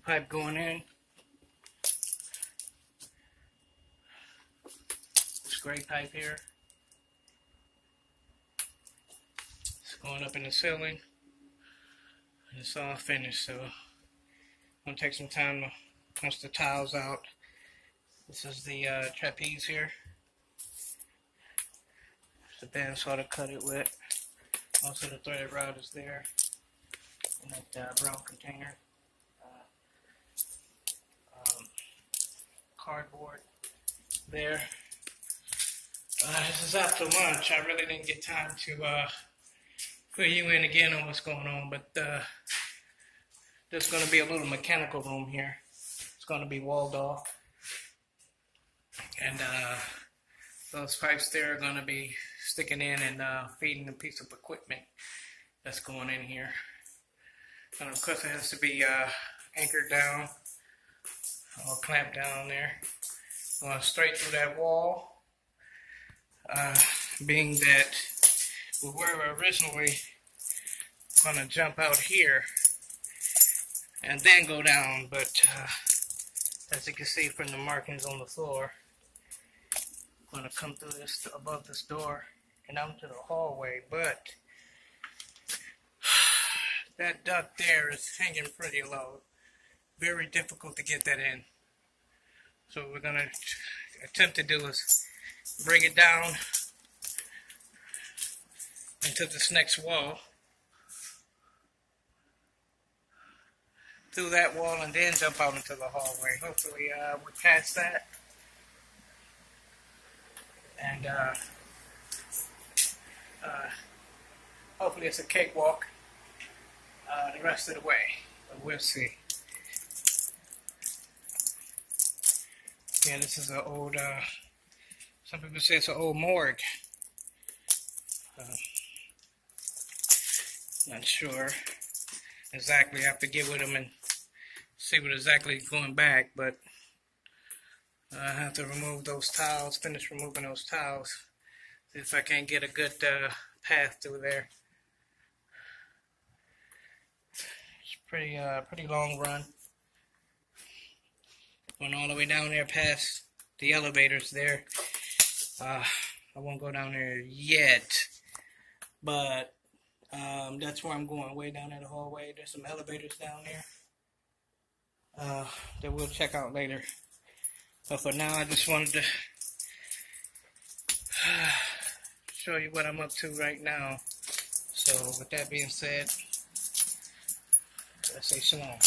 pipe going in. This gray pipe here. It's going up in the ceiling. And it's all finished, so I'm going to take some time to punch the tiles out. This is the trapeze here. The bandsaw to cut it with. Also the threaded rod is there. In that brown container. Cardboard there. This is after lunch. I really didn't get time to fill you in again on what's going on, but there's going to be a little mechanical room here. It's going to be walled off. And those pipes there are going to be sticking in and feeding a piece of equipment that's going in here. And of course it has to be anchored down or clamped down there. Going straight through that wall. Being that we were originally going to jump out here and then go down, but as you can see from the markings on the floor, I'm going to come through this above this door and out into the hallway, but that duct there is hanging pretty low. Very difficult to get that in. So what we're going to attempt to do is bring it down into this next wall, through that wall, and then jump out into the hallway. Hopefully we're past that. And hopefully it's a cakewalk the rest of the way, but we'll see. Yeah, this is an old, some people say it's an old morgue. Not sure exactly. I have to get with them and see what exactly is going back, but I have to remove those tiles, finish removing those tiles, see if I can get a good path through there. It's pretty long run. Going all the way down there past the elevators there. I won't go down there yet, but that's where I'm going, way down in the hallway. There's some elevators down there that we'll check out later. But for now, I just wanted to show you what I'm up to right now. So with that being said, let's say shalom.